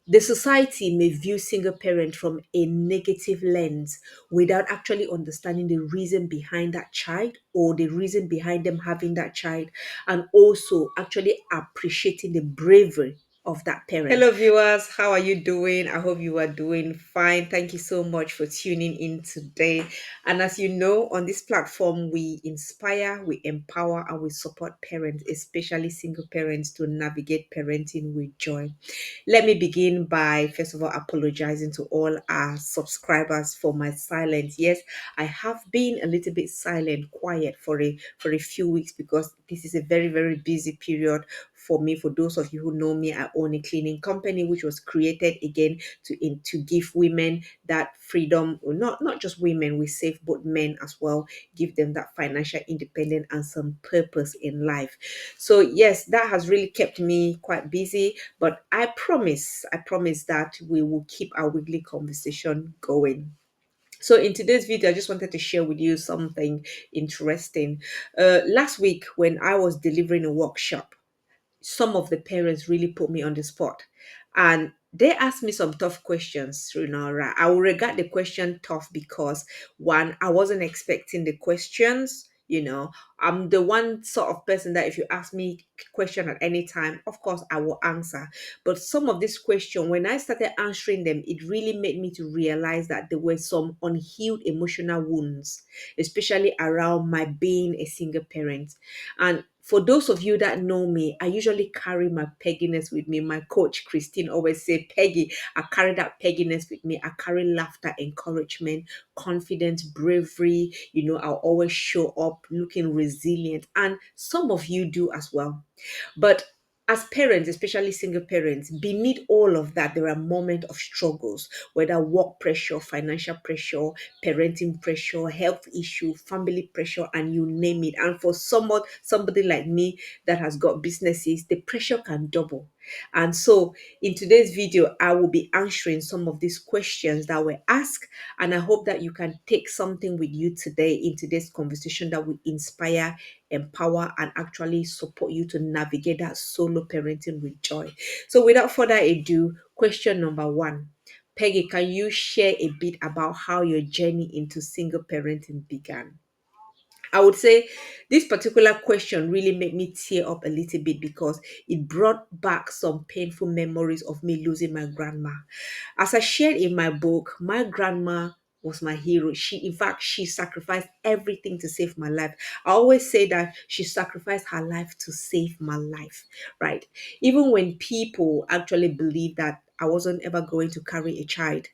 The society may view single parent from a negative lens without actually understanding the reason behind that child or the reason behind them having that child, and also actually appreciating the bravery of that parent. Hello, viewers. How are you doing? I hope you are doing fine. Thank you so much for tuning in today. And as you know, on this platform, we inspire, we empower, and we support parents, especially single parents, to navigate parenting with joy. Let me begin by first of all apologizing to all our subscribers for my silence. Yes, I have been a little bit silent, quiet for a few weeks because this is a very busy period for me. For those of you who know me, I own a cleaning company which was created again to give women that freedom, or not just women, we save both men as well, give them that financial independence and some purpose in life. So yes, that has really kept me quite busy, but I promise that we will keep our weekly conversation going. So in today's video, I just wanted to share with you something interesting. Last week, when I was delivering a workshop, some of the parents really put me on the spot, and they asked me some tough questions. Right? I will regard the question tough because, one, I wasn't expecting the questions. I'm the one sort of person that if you ask me question at any time, of course I will answer. But some of this question, when I started answering them, it really made me to realize that there were some unhealed emotional wounds, especially around my being a single parent. And for those of you that know me, I usually carry my pegginess with me. My coach, Christine, always say, Peggy, I carry that pegginess with me. I carry laughter, encouragement, confidence, bravery. I'll always show up looking resilient. And some of you do as well. But as parents, especially single parents, beneath all of that, there are moments of struggles, whether work pressure, financial pressure, parenting pressure, health issue, family pressure, and you name it. And for somebody like me that has got businesses, the pressure can double. And so in today's video, I will be answering some of these questions that were asked, and I hope that you can take something with you today in today's conversation that will inspire, empower, and actually support you to navigate that solo parenting with joy. So without further ado, question number one. Peggy, can you share a bit about how your journey into single parenting began? I would say this particular question really made me tear up a little bit because it brought back some painful memories of me losing my grandma. As I shared in my book, my grandma was my hero. In fact, she sacrificed everything to save my life. I always say that she sacrificed her life to save my life, right? Even when people actually believed that I wasn't ever going to carry a child,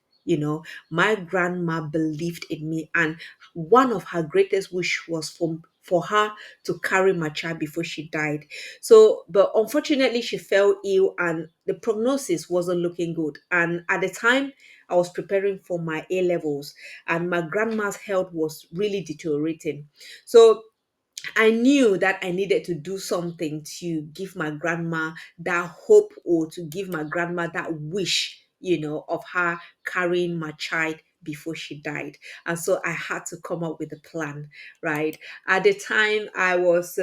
my grandma believed in me, and one of her greatest wish was for her to carry my child before she died. So, but unfortunately, she fell ill and the prognosis wasn't looking good. And at the time, I was preparing for my A levels, and my grandma's health was really deteriorating. So, I knew that I needed to do something to give my grandma that hope, or to give my grandma that wish, of her carrying my child before she died. And so I had to come up with a plan, right? At the time, I was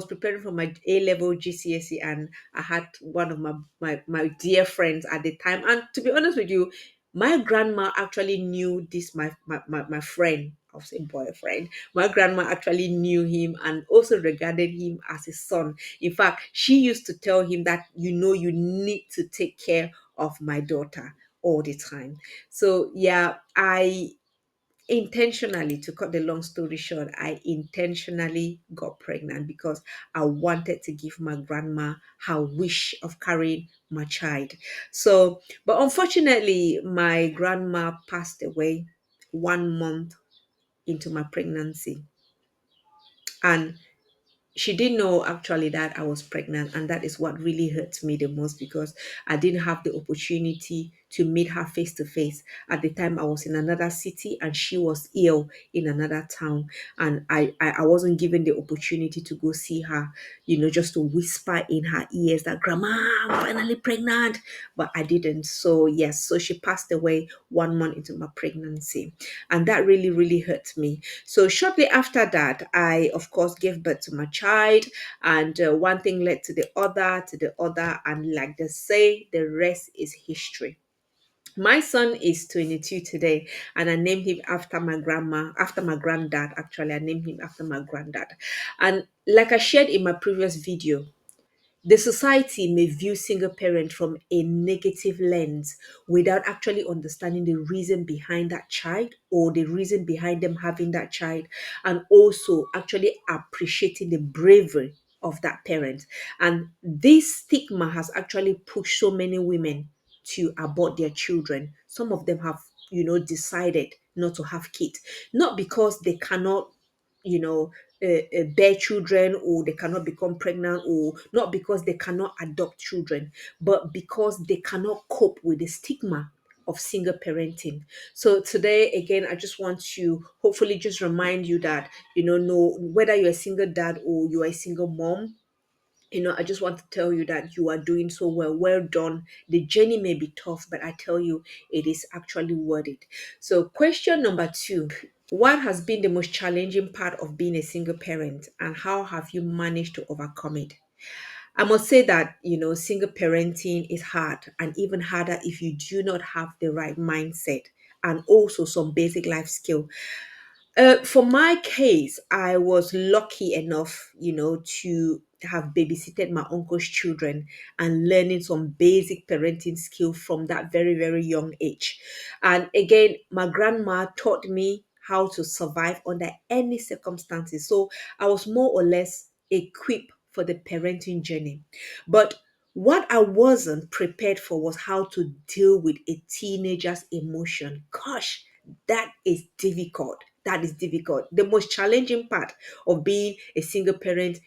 preparing for my A level GCSE, and I had one of my dear friends at the time. And to be honest with you, my grandma actually knew this my friend. I'll say boyfriend. My grandma actually knew him and also regarded him as a son. In fact, she used to tell him that, you need to take care of my daughter all the time. So, yeah, I intentionally, to cut the long story short, I intentionally got pregnant because I wanted to give my grandma her wish of carrying my child. So, but unfortunately, my grandma passed away 1 month into my pregnancy. And she didn't know actually that I was pregnant, and that is what really hurt me the most because I didn't have the opportunity to meet her face to face. At the time, I was in another city and she was ill in another town. And I wasn't given the opportunity to go see her, just to whisper in her ears that, Grandma, I'm finally pregnant. But I didn't. So, yes, so she passed away 1 month into my pregnancy. And that really, really hurt me. So, shortly after that, I, of course, gave birth to my child. And one thing led to the other. And like they say, the rest is history. My son is 22 today, and I named him after my grandma, after my granddad. Actually, I named him after my granddad. And like I shared in my previous video, the society may view single parent from a negative lens without actually understanding the reason behind that child or the reason behind them having that child, and also actually appreciating the bravery of that parent. And this stigma has actually pushed so many women to abort their children. Some of them have, decided not to have kids, not because they cannot, you know, bear children, or they cannot become pregnant, or not because they cannot adopt children, but because they cannot cope with the stigma of single parenting. So today, again, I just want to hopefully just remind you that, no, whether you're a single dad or you're a single mom, I just want to tell you that you are doing so well. Well done. The journey may be tough, but I tell you, it is actually worth it. So, question number 2: what has been the most challenging part of being a single parent, and how have you managed to overcome it? I must say that, single parenting is hard, and even harder if you do not have the right mindset and also some basic life skill. For my case, I was lucky enough, to have babysitted my uncle's children and learning some basic parenting skill from that very, very young age. And again, my grandma taught me how to survive under any circumstances. So I was more or less equipped for the parenting journey. But what I wasn't prepared for was how to deal with a teenager's emotion. Gosh, that is difficult. That is difficult. The most challenging part of being a single parent,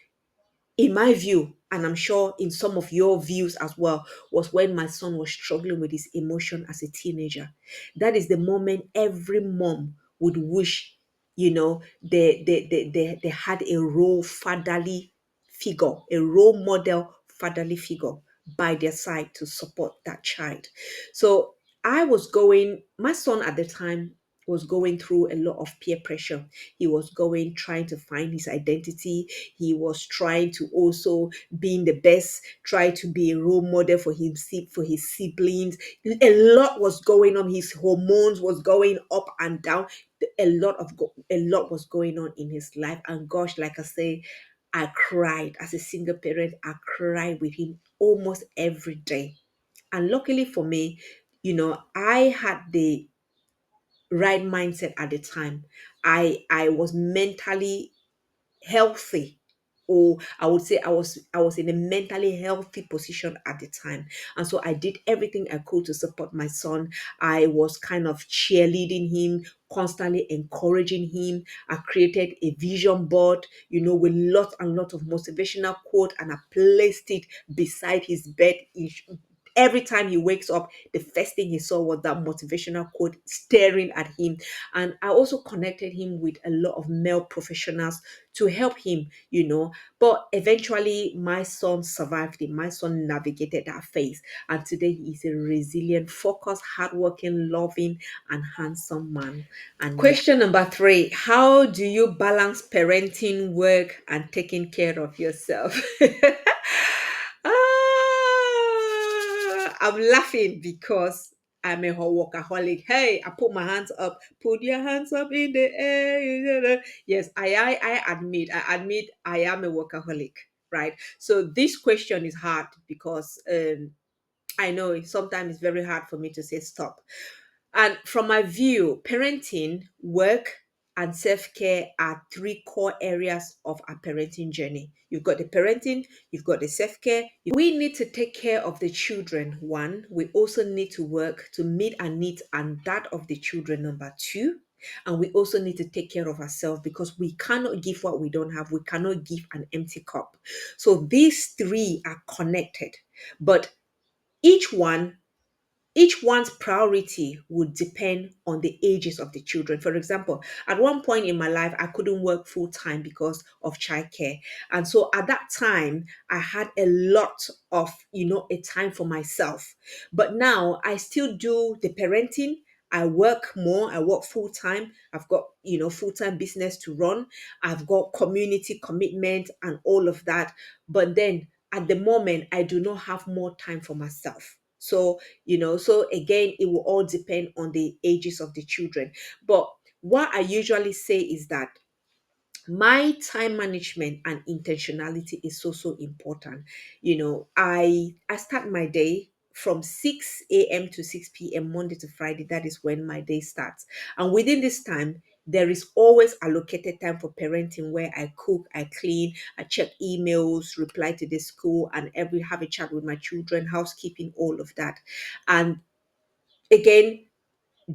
in my view, and I'm sure in some of your views as well, was when my son was struggling with his emotion as a teenager. That is the moment every mom would wish, they had a role fatherly figure, a role model fatherly figure by their side to support that child. So my son at the time was going through a lot of peer pressure. He was trying to find his identity. He was trying to also being the best, try to be a role model for him, for his siblings. A lot was going on. His hormones was going up and down. A lot was going on in his life. And gosh, like I say, I cried as a single parent. I cried with him almost every day. And luckily for me, I had the right mindset at the time. I was mentally healthy, or I would say I was in a mentally healthy position at the time. And so I did everything I could to support my son. I was kind of cheerleading him, constantly encouraging him. I created a vision board, with lots and lots of motivational quote, and I placed it beside his bed. Every time he wakes up, the first thing he saw was that motivational quote staring at him. And I also connected him with a lot of male professionals to help him, But eventually, my son survived it. My son navigated that phase. And today, he is a resilient, focused, hardworking, loving, and handsome man. And question number 3: how do you balance parenting, work, and taking care of yourself? I'm laughing because I'm a workaholic. Hey, I put my hands up. Put your hands up in the air. Yes, I admit I am a workaholic, right? So this question is hard because I know sometimes it's very hard for me to say stop. And from my view, parenting, work, and self care are three core areas of our parenting journey. You've got the parenting, you've got the self care. We need to take care of the children, one. We also need to work to meet our needs and that of the children, number two. And we also need to take care of ourselves because we cannot give what we don't have. We cannot give an empty cup. So these three are connected, but each one each one's priority would depend on the ages of the children. For example, at one point in my life, I couldn't work full time because of childcare. And so at that time, I had a lot of, a time for myself. But now I still do the parenting. I work more, I work full time. I've got, full time business to run. I've got community commitment and all of that. But then at the moment, I do not have more time for myself. So again, it will all depend on the ages of the children. But what I usually say is that my time management and intentionality is so important. I start my day from 6 a.m. to 6 p.m. Monday to Friday. That is when my day starts. And within this time, there is always allocated time for parenting where I cook, I clean, I check emails, reply to the school, and every have a chat with my children, housekeeping, all of that. And again,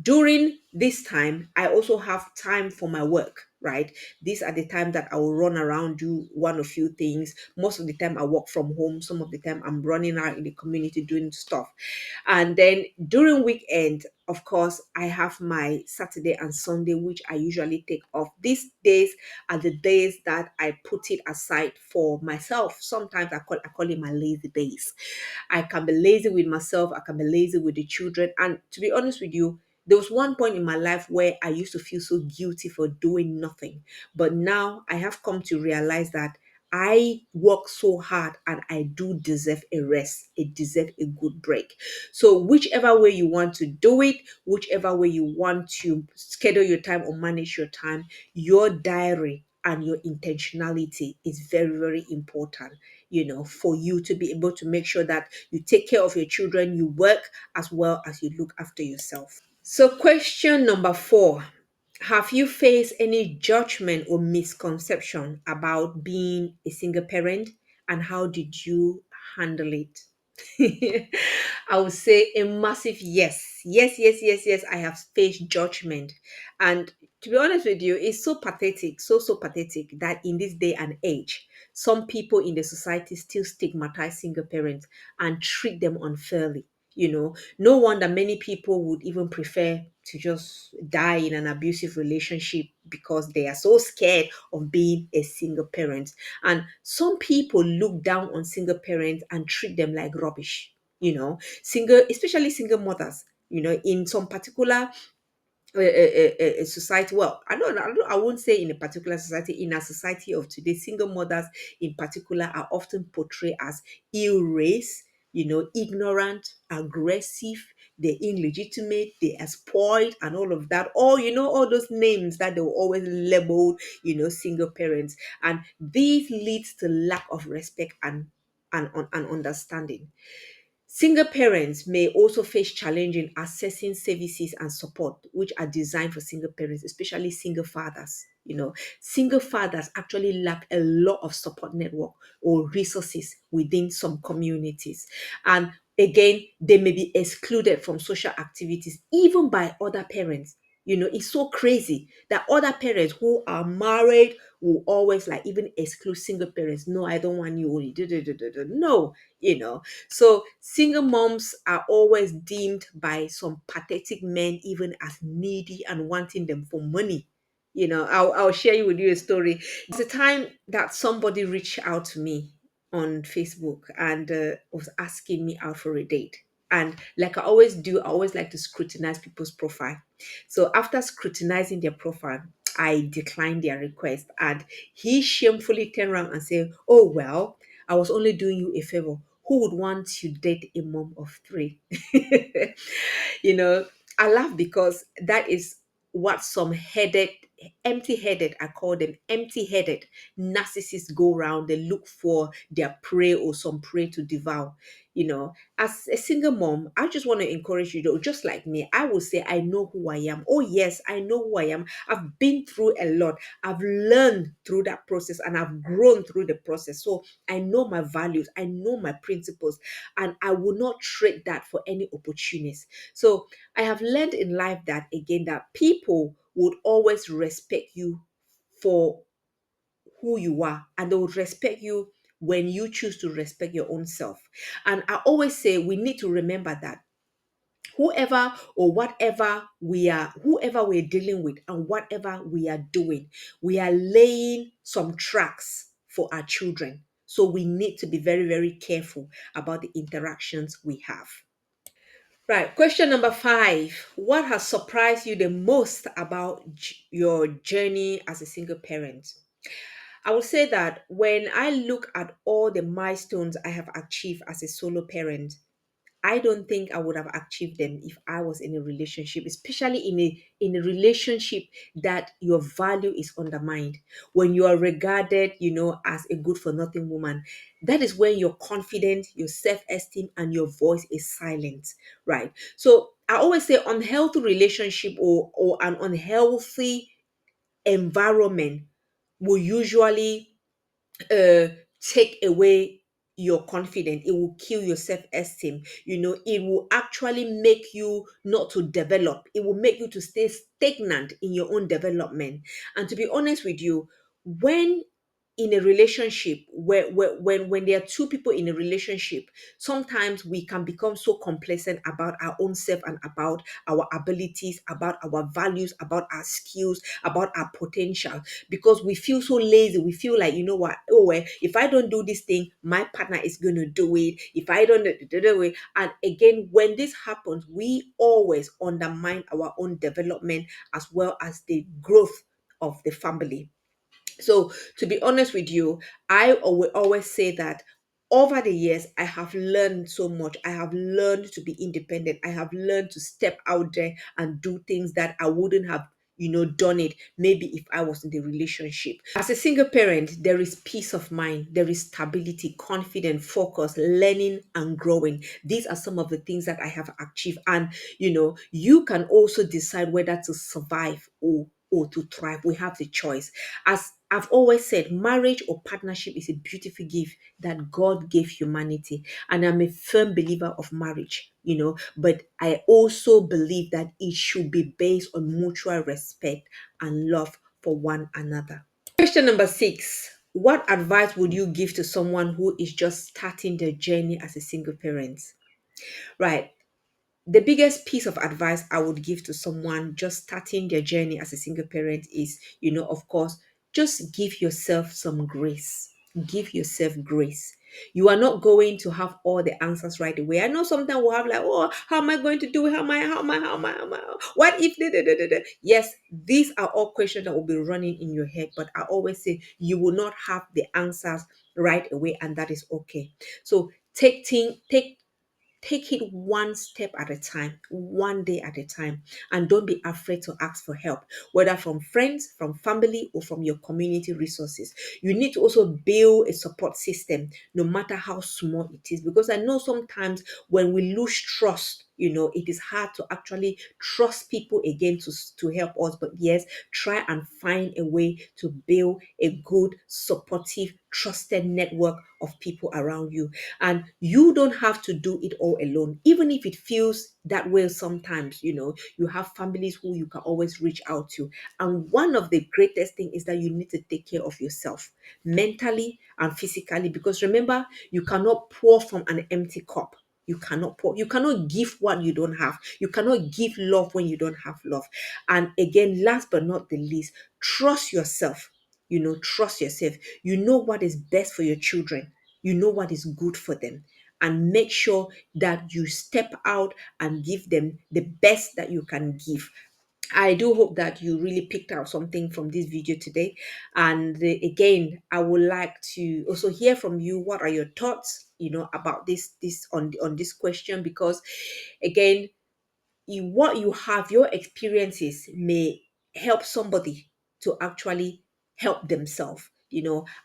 during this time, I also have time for my work, right? These are the time that I will run around, do one or few things. Most of the time I work from home. Some of the time I'm running out in the community doing stuff. And then during weekend, of course, I have my Saturday and Sunday, which I usually take off. These days are the days that I put it aside for myself. Sometimes I call it my lazy days. I can be lazy with myself, I can be lazy with the children. And to be honest with you, there was one point in my life where I used to feel so guilty for doing nothing. But now I have come to realize that I work so hard and I do deserve a rest. It deserves a good break. So, whichever way you want to do it, whichever way you want to schedule your time or manage your time, your diary and your intentionality is very, very important, for you to be able to make sure that you take care of your children, you work as well as you look after yourself. So, question number 4: have you faced any judgment or misconception about being a single parent, and how did you handle it? I would say a massive yes. Yes, yes, yes, yes. I have faced judgment. And to be honest with you, it's so pathetic, so pathetic that in this day and age, some people in the society still stigmatize single parents and treat them unfairly. No wonder many people would even prefer to just die in an abusive relationship because they are so scared of being a single parent. And some people look down on single parents and treat them like rubbish. Especially single mothers. In some particular a society. Well, I won't say in a particular society. In a society of today, single mothers in particular are often portrayed as ill race, ignorant, aggressive, they're illegitimate, they are spoiled, and all of that. Or all those names that they will always label, single parents. And this leads to lack of respect and understanding. Single parents may also face challenge in accessing services and support which are designed for single parents, especially single fathers. Single fathers actually lack a lot of support network or resources within some communities. And again, they may be excluded from social activities, even by other parents. It's so crazy that other parents who are married will always like even exclude single parents. No, I don't want you. No, so single moms are always deemed by some pathetic men even as needy and wanting them for money. I'll share with you a story. There's a time that somebody reached out to me on Facebook and was asking me out for a date. And like I always do, I always like to scrutinize people's profile. So after scrutinizing their profile, I declined their request. And he shamefully turned around and said, "Oh, well, I was only doing you a favor. Who would want to date a mom of three?" you know, I laugh because that is what some empty-headed, I call them empty-headed narcissists go around. They look for their prey or some prey to devour. As a single mom, I just want to encourage you, though, just like me, I will say, I know who I am. Oh, yes, I know who I am. I've been through a lot. I've learned through that process and I've grown through the process. So I know my values, I know my principles, and I will not trade that for any opportunities. So I have learned in life that, again, that people would always respect you for who you are, and they would respect you when you choose to respect your own self. And I always say we need to remember that Whoever or whatever whoever we're dealing with and whatever we are doing, we are laying some tracks for our children. So we need to be very, very careful about the interactions we have. Right. Question number 5. What has surprised you the most about your journey as a single parent? I would say that when I look at all the milestones I have achieved as a solo parent, I don't think I would have achieved them if I was in a relationship, especially in a relationship that your value is undermined. When you are regarded, as a good for nothing woman, that is when your confidence, your self-esteem, and your voice is silent, right? So I always say unhealthy relationship or an unhealthy environment will usually uh take away your confidence. It will kill your self-esteem. It will actually make you not to develop. It will make you to stay stagnant in your own development. And to be honest with you, when in a relationship when there are two people in a relationship, sometimes we can become so complacent about our own self and about our abilities, about our values, about our skills, about our potential, because we feel so lazy. We feel like, you know what, oh well, if I don't do this thing, my partner is going to do it. If I don't do it, and again, when this happens, we always undermine our own development as well as the growth of the family. So, to be honest with you, will always say that over the years, I have learned so much. I have learned to be independent. I have learned to step out there and do things that I wouldn't have, done it maybe if I was in the relationship. As a single parent, there is peace of mind, there is stability, confidence, focus, learning, and growing. These are some of the things that I have achieved. And, you can also decide whether to survive or to thrive. We have the choice. As I've always said, marriage or partnership is a beautiful gift that God gave humanity. And I'm a firm believer of marriage, but I also believe that it should be based on mutual respect and love for one another. Question number 6. What advice would you give to someone who is just starting their journey as a single parent? Right. The biggest piece of advice I would give to someone just starting their journey as a single parent is, of course, just give yourself some grace. Give yourself grace. You are not going to have all the answers right away. I know sometimes we'll have like, oh, how am I going to do it? How am I? What if? Da, da, da, da, da? Yes, these are all questions that will be running in your head. But I always say you will not have the answers right away, and that is okay. So take it one step at a time, one day at a time, and don't be afraid to ask for help, whether from friends, from family, or from your community resources. You need to also build a support system, no matter how small it is, because I know sometimes when we lose trust, it is hard to actually trust people again to help us. But yes, try and find a way to build a good, supportive, trusted network of people around you. And you don't have to do it all alone, even if it feels that way sometimes. You have families who you can always reach out to. And one of the greatest thing is that you need to take care of yourself mentally and physically, because remember, you cannot pour from an empty cup. You cannot give what you don't have. You cannot give love when you don't have love. And again, last but not the least, trust yourself. Trust yourself. You know what is best for your children. You know what is good for them. And make sure that you step out and give them the best that you can give. I do hope that you really picked out something from this video today. And again, I would like to also hear from you. What are your thoughts, about this on this question? Because again, what you have, your experiences may help somebody to actually help themselves.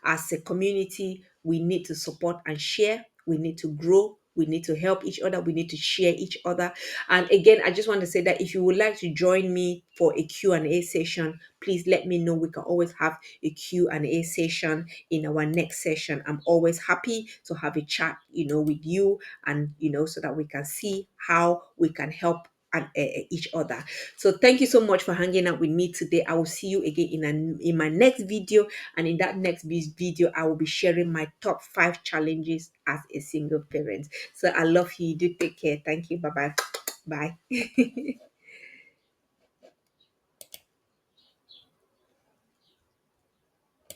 As a community, we need to support and share. We need to grow. We need to help each other. We need to share each other. And again, I just want to say that if you would like to join me for a Q&A session, please let me know. We can always have a Q&A session in our next session. I'm always happy to have a chat, with you, and, so that we can see how we can help and each other. So thank you so much for hanging out with me today. I will see you again in my next video, and in that next video I will be sharing my top 5 challenges as a single parent. So I love you. Do take care. Thank you. Bye bye. Bye.